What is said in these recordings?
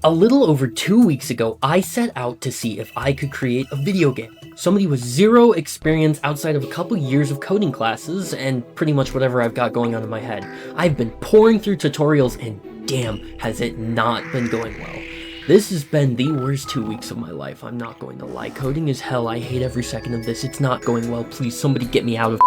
A little over 2 weeks ago, I set out to see if I could create a video game. Somebody with zero experience outside of a couple years of coding classes and pretty much whatever I've got going on in my head. I've been pouring through tutorials and damn, has it not been going well. This has been the worst 2 weeks of my life, I'm not going to lie. Coding is hell, I hate every second of this, it's not going well, please somebody get me out of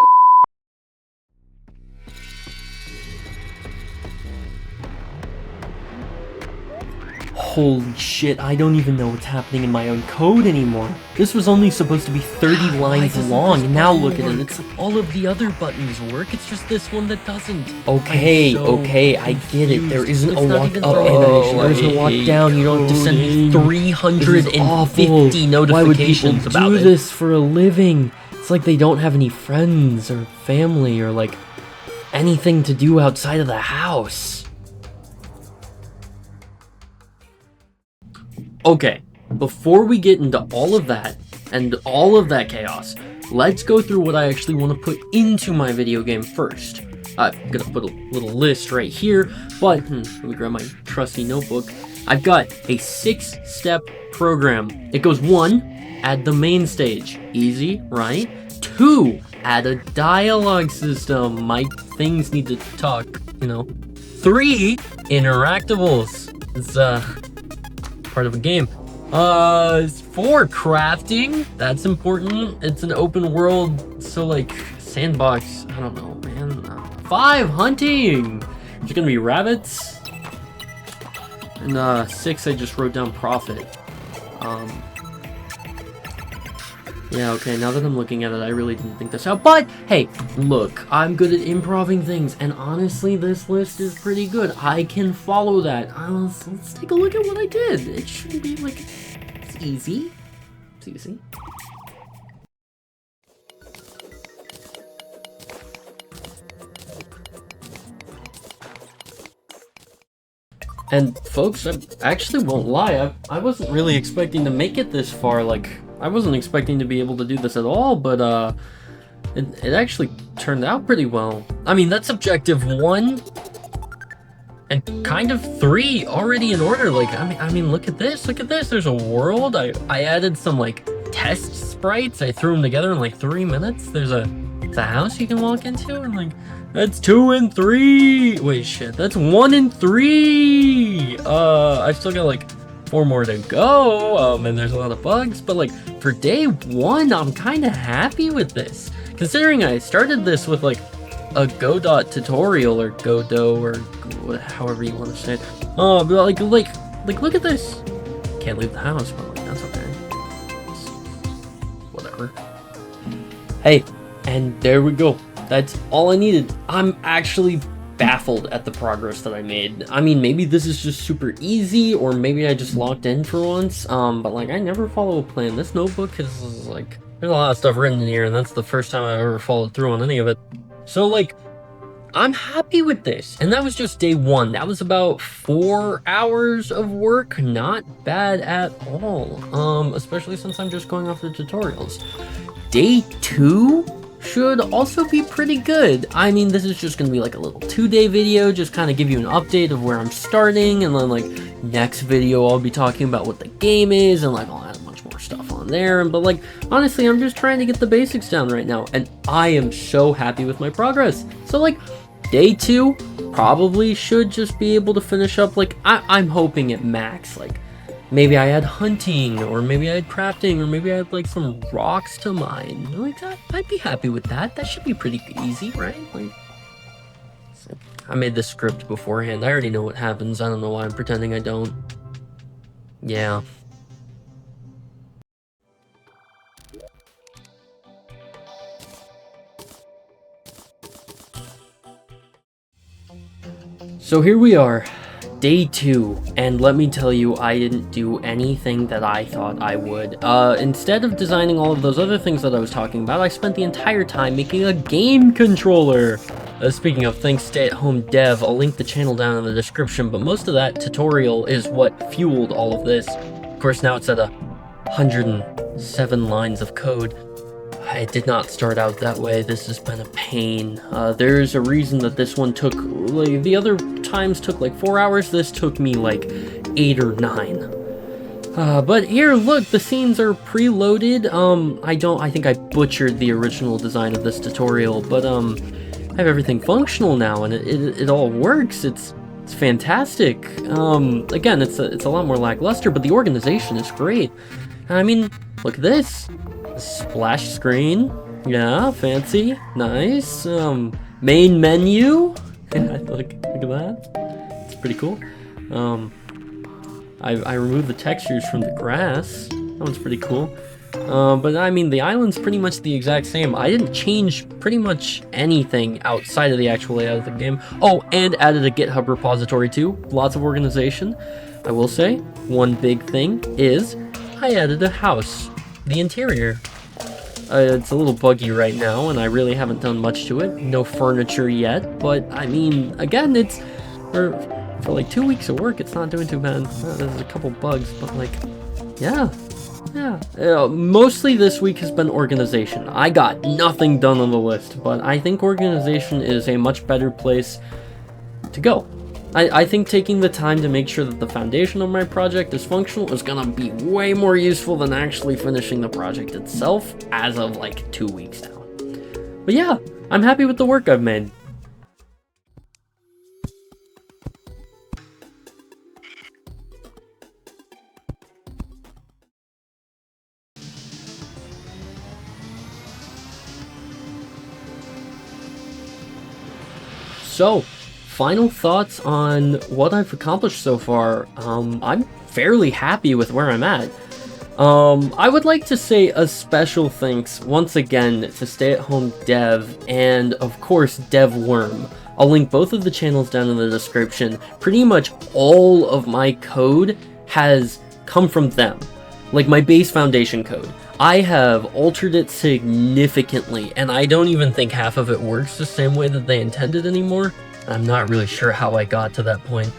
Holy shit, I don't even know what's happening in my own code anymore. This was only supposed to be 30 lines long, and now look at it, it's like all of the other buttons work, it's just this one that doesn't. Okay, I get it, there isn't a walk up animation, there isn't a walk down, you don't have to send me 350 notifications Why would people about do it. this for a living? It's like they don't have any friends or family or like anything to do outside of the house. Okay, before we get into all of that, and all of that chaos, let's go through what I actually want to put into my video game first. I'm gonna put a little list right here, but let me grab my trusty notebook. I've got a 6-step program. It goes 1, add the main stage. Easy, right? 2, add a dialogue system. My things need to talk, you know. 3, interactables. It's, part of a game. 4, crafting. That's important. It's an open world, so like sandbox. I don't know, man. 5, hunting. There's gonna be rabbits. And 6, I just wrote down profit. Yeah, okay, now that I'm looking at it, I really didn't think this out. But, hey, look, I'm good at improving things, and honestly, this list is pretty good. I can follow that. Let's take a look at what I did. It shouldn't be, like, it's easy. It's easy. And, folks, I actually won't lie, I wasn't really expecting to make it this far, like... I wasn't expecting to be able to do this at all, but it actually turned out pretty well. I mean, that's objective 1 and kind of 3 already in order. Like, I mean, look at this, there's a world. I added some like test sprites. I threw them together in like 3 minutes. There's a house you can walk into, and like that's 2 and 3. Wait, shit, that's 1 and 3. I've still got like 4 more to go, and there's a lot of bugs, but like for day 1, I'm kind of happy with this, considering I started this with like a Godot tutorial or Godot or however you want to say it. But like look at this. Can't leave the house, but like that's okay. Whatever. Hey, and there we go. That's all I needed. I'm actually baffled at the progress that I made. I mean, maybe this is just super easy, or maybe I just locked in for once, but like I never follow a plan. This notebook is like, there's a lot of stuff written in here, and that's the first time I've ever followed through on any of it. So like, I'm happy with this, and that was just day 1. That was about 4 hours of work. Not bad at all, especially since I'm just going off the tutorials. Day 2 should also be pretty good. I mean, this is just gonna be like a little 2-day video, just kind of give you an update of where I'm starting, and then like next video I'll be talking about what the game is, and like I'll add a bunch more stuff on there. But like honestly, I'm just trying to get the basics down right now, and I am so happy with my progress. So like day 2 probably should just be able to finish up, like I'm hoping at max, like maybe I had hunting, or maybe I had crafting, or maybe I had like some rocks to mine. Like I'd be happy with that. That should be pretty easy, right? Like, so I made this script beforehand. I already know what happens. I don't know why I'm pretending I don't. Yeah. So here we are. Day 2, and let me tell you, I didn't do anything that I thought I would. Instead of designing all of those other things that I was talking about, I spent the entire time making a game controller. Speaking of, thanks stay-at-home dev, I'll link the channel down in the description, but most of that tutorial is what fueled all of this. Of course, now it's at 107 lines of code. It did not start out that way. This has been a pain. There's a reason that this one took, like, the other times took like 4 hours. This took me like 8 or 9. But here, look, the scenes are preloaded. I think I butchered the original design of this tutorial, but, I have everything functional now, and it all works. It's fantastic. Again, it's a lot more lackluster, but the organization is great. I mean, look at this. A splash screen. Yeah, fancy. Nice. Main menu. Look at that. It's pretty cool. I removed the textures from the grass. That one's pretty cool. But I mean, the island's pretty much the exact same. I didn't change pretty much anything outside of the actual layout of the game. Oh, and added a GitHub repository too. Lots of organization. I will say, one big thing is I added a house. The interior. It's a little buggy right now, and I really haven't done much to it. No furniture yet, but I mean, again, it's for like 2 weeks of work, it's not doing too bad. There's a couple bugs, but like, yeah. Mostly this week has been organization. I got nothing done on the list, but I think organization is a much better place to go. I think taking the time to make sure that the foundation of my project is functional is gonna be way more useful than actually finishing the project itself as of like 2 weeks now. But yeah, I'm happy with the work I've made. So, final thoughts on what I've accomplished so far. I'm fairly happy with where I'm at. I would like to say a special thanks once again to Stay at Home Dev and of course DevWorm. I'll link both of the channels down in the description. Pretty much all of my code has come from them. Like my base foundation code. I have altered it significantly, and I don't even think half of it works the same way that they intended anymore. I'm not really sure how I got to that point.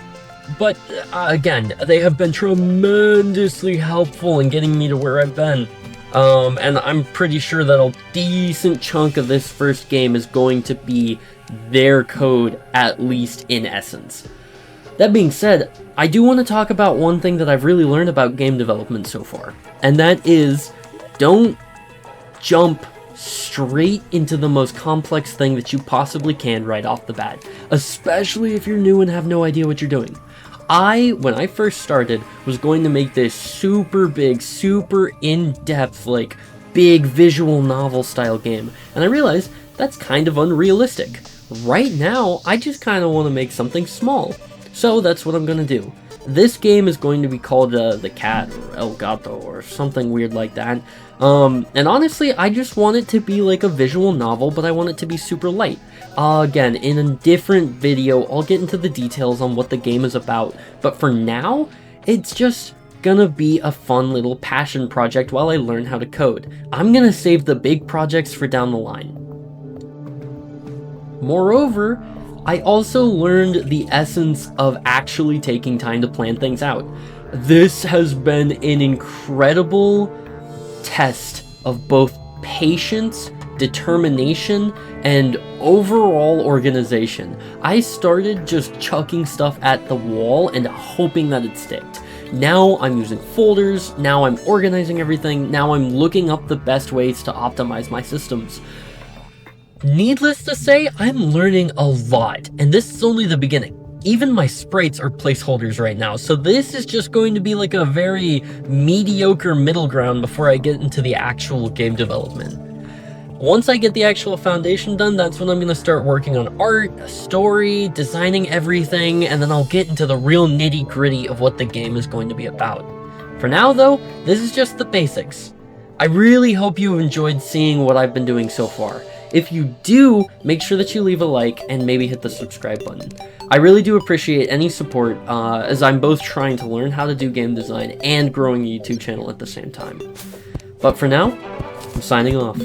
But, again, they have been tremendously helpful in getting me to where I've been. And I'm pretty sure that a decent chunk of this first game is going to be their code, at least in essence. That being said, I do want to talk about one thing that I've really learned about game development so far. And that is, don't jump straight into the most complex thing that you possibly can right off the bat, especially if you're new and have no idea what you're doing. When I first started, was going to make this super big, super in-depth, like, big visual novel style game, and I realized that's kind of unrealistic. Right now, I just kind of want to make something small, so that's what I'm going to do. This game is going to be called The Cat, or El Gato, or something weird like that. And honestly, I just want it to be like a visual novel, but I want it to be super light. Again, in a different video, I'll get into the details on what the game is about, but for now, it's just gonna be a fun little passion project while I learn how to code. I'm gonna save the big projects for down the line. Moreover, I also learned the essence of actually taking time to plan things out. This has been an incredible test of both patience, determination, and overall organization. I started just chucking stuff at the wall and hoping that it sticked. Now I'm using folders, now I'm organizing everything, now I'm looking up the best ways to optimize my systems. Needless to say, I'm learning a lot, and this is only the beginning. Even my sprites are placeholders right now, so this is just going to be like a very mediocre middle ground before I get into the actual game development. Once I get the actual foundation done, that's when I'm going to start working on art, a story, designing everything, and then I'll get into the real nitty-gritty of what the game is going to be about. For now, though, this is just the basics. I really hope you have enjoyed seeing what I've been doing so far. If you do, make sure that you leave a like and maybe hit the subscribe button. I really do appreciate any support, as I'm both trying to learn how to do game design and growing a YouTube channel at the same time. But for now, I'm signing off.